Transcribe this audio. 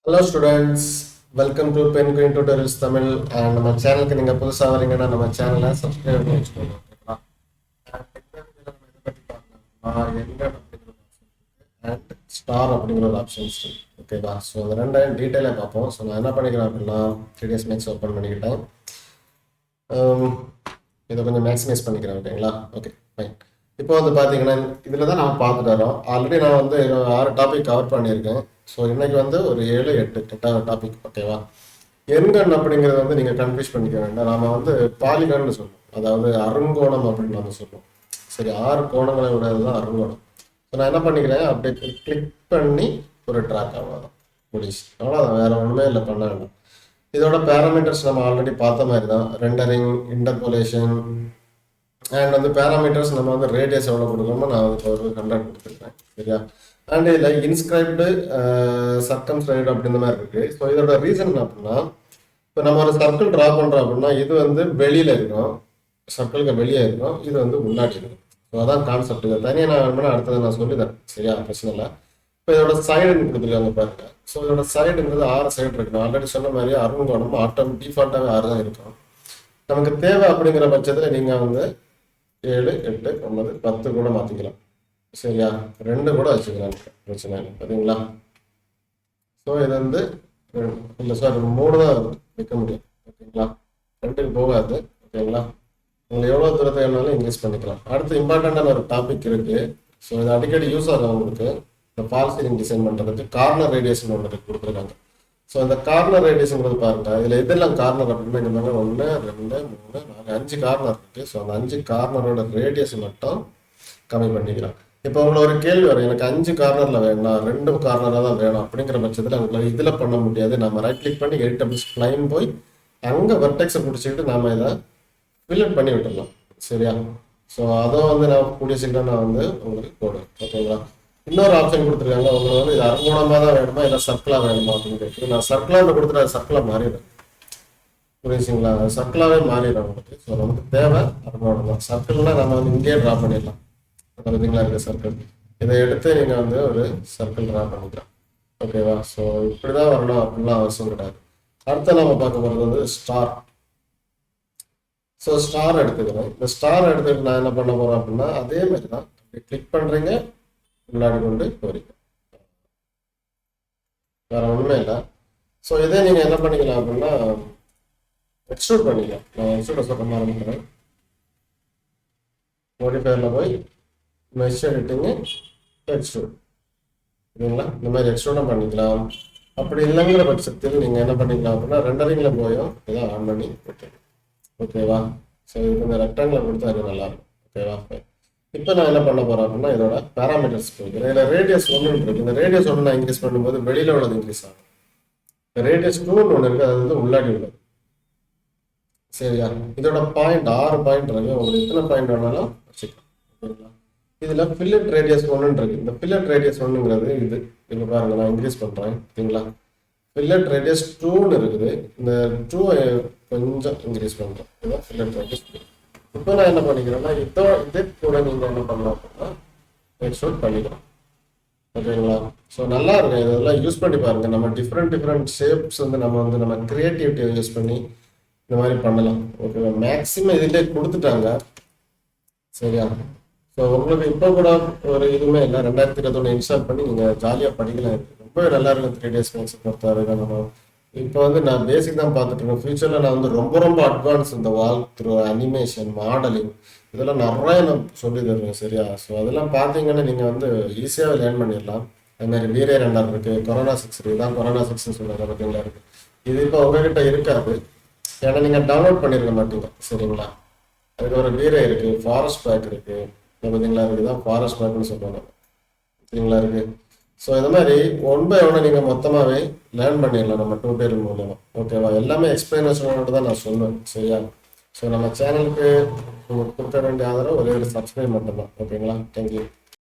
Hello students, welcome to Pen Green Tutorials Tamil and நம்ம சேனலுக்கு நீங்க புதுசா வரீங்கன்னா நம்ம சேனலை சப்ஸ்கிரைப் பண்ணி வச்சுக்கோங்க. ஓகேங்களா? And ஸ்டார் அப்படிங்கிற ஒரு ஆப்ஷன்ஸ் இருக்கு. ஓகேவா? ஸோ இந்த ரெண்டையும் டீட்டெயிலாக பார்ப்போம். ஸோ நான் என்ன பண்ணிக்கிறேன் அப்படின்னா 3ds Max ஓப்பன் பண்ணிக்கிட்டேன். இதை கொஞ்சம் மேக்ஸிமைஸ் பண்ணிக்கிறேன். ஓகேங்களா? Okay fine. இப்போ வந்து பார்த்தீங்கன்னா இதில் தான் நான் பார்த்துட்டு வரோம். ஆல்ரெடி நான் வந்து 6 டாபிக் கவர் பண்ணியிருக்கேன். ஸோ இன்னைக்கு வந்து ஒரு 7-8 டாபிக். ஓகேவா? எண்கண் அப்படிங்கிறது வந்து நீங்கள் கன்ஃபியூஸ் பண்ணிக்க வேண்டாம். நாம வந்து பாலிகன்னு சொல்லுவோம், அதாவது அருங்கோணம் அப்படின்னு நம்ம சொல்லுவோம். சரி, 6 கோணங்களை விட தான் அருங்கோணம். ஸோ நான் என்ன பண்ணிக்கிறேன், அப்படியே கிளிக் பண்ணி ஒரு ட்ராக் அவ்வளோதான் முடிச்சு. அவ்வளோதான், வேற ஒன்றுமே இல்லை, பண்ண வேண்டாம். இதோட பேராமீட்டர்ஸ் நம்ம ஆல்ரெடி பார்த்த மாதிரி தான், ரெண்டரிங், இன்டர்போலேஷன் அண்ட் வந்து பேராமீட்டர்ஸ் நம்ம வந்து ரேடியஸ் எவ்வளோ கொடுக்கணுமோ நான் வந்து ஒரு 100 கொடுத்துருக்கேன். சரியா? அண்ட் இதில் இன்ஸ்கிரைப்டு சர்க்கம்ஸ்கிரைப்டு அப்படின்ற மாதிரி இருக்குது. ஸோ இதோட ரீசன் என்ன அப்படின்னா, இப்போ நம்ம ஒரு சர்க்கிள் ட்ரா பண்ணுறோம் அப்படின்னா இது வந்து வெளியில் இருக்கும், சர்க்கிளுக்கு வெளியே இருக்கும், இது வந்து முன்னாடி இருக்கும். ஸோ அதான் கான்செப்ட். இதை தனியாக நான் வேணும்னா அடுத்தது நான் சொல்லித்தரேன். சரியா? பிரச்சனை இல்லை. இப்போ இதோட சைடுன்னு கொடுத்துருக்காங்க பாருங்க. ஸோ இதோட சைடுங்கிறது 6 சைடு இருக்கு. நான் ஆல்ரெடி சொன்ன மாதிரி அருங்கோணம் டிஃபால்ட்டாகவே 6 தான் இருக்கும். நமக்கு தேவை அப்படிங்கிற பட்சத்தில் நீங்கள் வந்து 7, 8, 9, 10 கூட மாற்றிக்கலாம். சரியா? 2 கூட வச்சுக்கலாம், பிரச்சனை இல்லை. பார்த்தீங்களா? ஸோ இது வந்து இல்லை சார் 3 தான் வைக்க முடியும். ஓகேங்களா? 2க்கு போகாது. ஓகேங்களா? உங்களுக்கு எவ்வளோ தூரத்தை வேணாலும் இன்க்ரீஸ் பண்ணிக்கலாம். அடுத்து இம்பார்ட்டண்டான ஒரு டாபிக் இருக்கு. ஸோ இது அடிக்கடி யூஸ் ஆகும் உங்களுக்கு. இந்த ஃபால் சீலிங் டிசைன் பண்ணுறதுக்கு கார்னர் ரேடியேஷன் ஒன்று கொடுத்துருக்காங்க. ஸோ இந்த கார்னர் ரேடியேஷன் பாருங்க, இதில் எதெல்லாம் கார்னர் அப்படின்னா இங்கே பாருங்க 1, 2, 3, 4, 5 கார்னர் இருக்கு. ஸோ அந்த 5 கார்னரோட ரேடியஸ் மட்டும் கம்மி பண்ணிக்கலாம். இப்போ உங்களுக்கு ஒரு கேள்வி வரும், எனக்கு 5 கார்னரில் வேணாம், 2 கார்னராக தான் வேணும் அப்படிங்கிற பட்சத்தில் உங்களுக்கு இதில் பண்ண முடியாது. நம்ம ரைட் கிளிக் பண்ணி எடிட்டபிள் ஸ்ப்ளைன் போய் அங்கே வெர்டெக்ஸை பிடிச்சிக்கிட்டு நாம இதை ஃபில்லட் பண்ணி விட்டுடலாம். சரியா? ஸோ அதை வந்து நான் கூடிய சீக்கிரம் நான் வந்து உங்களுக்கு போடுவேன். ஓகேங்களா? இன்னொரு ஆப்ஷன் கொடுத்துருக்காங்க, உங்களுக்கு வந்து இது அருங்கோணமாக தான் வேணுமா இல்லை சர்க்கிளாக வேணுமா அப்படின்னு. நான் சர்க்கிளாக கொடுத்துட்டு அது சர்க்கிளாக மாறிடும். புரியுதுங்களா? சர்க்கிளாகவே மாறிடும் உங்களுக்கு. ஸோ நமக்கு தேவை அருங்கோணம் தான். சர்க்கிள்னா நம்ம வந்து இங்கேயே ட்ரா பண்ணிடலாம். பார்த்தீங்களா இருக்க சர்க்கிள், இதை எடுத்து நீங்கள் வந்து ஒரு சர்க்கிள் ட்ரா பண்ணிக்கலாம். ஓகேவா? ஸோ இப்படி தான் வரணும் அப்படின்லாம் அவசியம் கிடையாது. அடுத்து நம்ம பார்க்க போகிறது வந்து ஸ்டார். ஸோ ஸ்டார் எடுத்துக்கிறேன். இந்த ஸ்டார் எடுத்துக்கிட்டு நான் என்ன பண்ண போகிறேன் அப்படின்னா அதே மாதிரி தான் கிளிக் பண்ணுறீங்க, முன்னாடி கொண்டு போறீங்க, வேற ஒன்றுமே இல்லை. ஸோ இதே நீங்கள் என்ன பண்ணிக்கலாம் அப்படின்னா எக்ஸ்ட்ரூட் பண்ணிக்கலாம். நான் எக்ஸ்ட்ரூட் சொல்ல ஆரம்பிக்கிறேன். மோடிஃபயரில் போய் மெஷ் எடிட்டிங்கு எக்ஸ்ட்ரூட். சரிங்களா? இந்த மாதிரி எக்ஸ்ட்ரூடும் பண்ணிக்கலாம். அப்படி இல்லைங்கிற பட்சத்தில் நீங்கள் என்ன பண்ணிக்கலாம் அப்படின்னா ரெண்டரிங்கில் போயும் இதை ஆன் பண்ணி விட்டுருங்க. ஓகேவா? ஸோ இதுக்கு இந்த ரெக்டாங்கில் கொடுத்தா அது நல்லாயிருக்கும். ஓகேவா? இப்போ நான் என்ன பண்ண போகிறேன் அப்படின்னா இதோட பேராமீட்டர்ஸ் போய்க்கிறேன். இதில் ரேடியஸ் 1 இருக்கு. இந்த ரேடியஸ் 1 நான் இன்க்ரீஸ் பண்ணும்போது வெளியில் உள்ளது இன்க்ரீஸ் ஆகும். இந்த ரேடியஸ் 2 ஒன்று இருக்குது, அது வந்து உள்ளாடி உள்ளது. சரியா? இதோட பாயிண்ட் 6 பாயிண்ட் இருக்கு. உங்களுக்கு எத்தனை பாயிண்ட் வேணாலும் வச்சுக்கலாம். ஓகேங்களா? இதில் ஃபில்லட் ரேடியஸ் 1 இருக்கு. இந்த ஃபில்லட் ரேடியஸ் 1ங்கிறது இது. இப்போ பாருங்க, நான் இன்க்ரீஸ் பண்ணுறேன். ஓகேங்களா? ஃபில்லட் ரேடியஸ் 2ன்னு இருக்குது. இந்த 2 கொஞ்சம் இன்க்ரீஸ் பண்ணுறேன். இதுதான் ஃபில்லட் ரேடியஸ் 2. இப்போ நான் என்ன பண்ணிக்கிறேன்னா இதே கூட நீங்கள் என்ன பண்ணலாம் அப்படின்னா எக்ஸ்ட்ரூட் பண்ணிக்கலாம். ஓகேங்களா? ஸோ நல்லா இருக்கும். இதெல்லாம் யூஸ் பண்ணி பாருங்க. நம்ம டிஃப்ரெண்ட் ஷேப்ஸ் வந்து நம்ம கிரியேட்டிவிட்டியை யூஸ் பண்ணி இந்த மாதிரி பண்ணலாம். ஓகேவா? மேக்ஸிமம் இதிலே கொடுத்துட்டாங்க. சரியா? ஸோ உங்களுக்கு இப்போ கூட ஒரு இதுவுமே இல்லை, 2021 இன்ஸ்டால் பண்ணி நீங்கள் ஜாலியாக படிக்கலாம். ரொம்ப நல்லா இருக்கும் 3ds Max பொறுத்தவரைக்கும். நம்ம இப்போ வந்து நான் பேசிக் தான் பார்த்துட்டு இருக்கேன். ஃபியூச்சரில் நான் வந்து ரொம்ப அட்வான்ஸ் இந்த வால்க் த்ரூ, அனிமேஷன், மாடலிங் இதெல்லாம் நிறைய நான் சொல்லி தருவேன். சரியா? ஸோ அதெல்லாம் பார்த்தீங்கன்னா நீங்கள் வந்து ஈஸியாக லேர்ன் பண்ணிடலாம். அதுமாதிரி வீரே 2 இருக்குது, கொரோனா 6 இருக்குது. தான் கொரோனா 6ன்னு சொல்லுவாங்க. பார்த்தீங்களா இருக்குது. இது இப்போ உங்ககிட்ட இருக்காது, ஏன்னா நீங்கள் டவுன்லோட் பண்ணியிருக்க மாட்டீங்க. சரிங்களா? அதுக்கு ஒரு வீரே இருக்குது, ஃபாரஸ்ட் பேக் இருக்குது. பார்த்தீங்களா இருக்குது, தான் ஃபாரஸ்ட் பேக்னு சொல்லுவாங்க. சரிங்களா இருக்குது. ஸோ இந்த மாதிரி 1 by 1 நீங்கள் மொத்தமாகவே லேர்ன் பண்ணிடலாம் நம்ம டியூட்டோரியல் மூலமாக. ஓகேவா? எல்லாமே எக்ஸ்பிளனேஷனோட தான் நான் சொல்லுவேன். சரியா? ஸோ நம்ம சேனலுக்கு உங்களுக்கு கொடுக்க வேண்டிய ஆதரவு ஒரே ஒரு சப்ஸ்கிரைப் மட்டும்தான். ஓகேங்களா? தேங்க்யூ.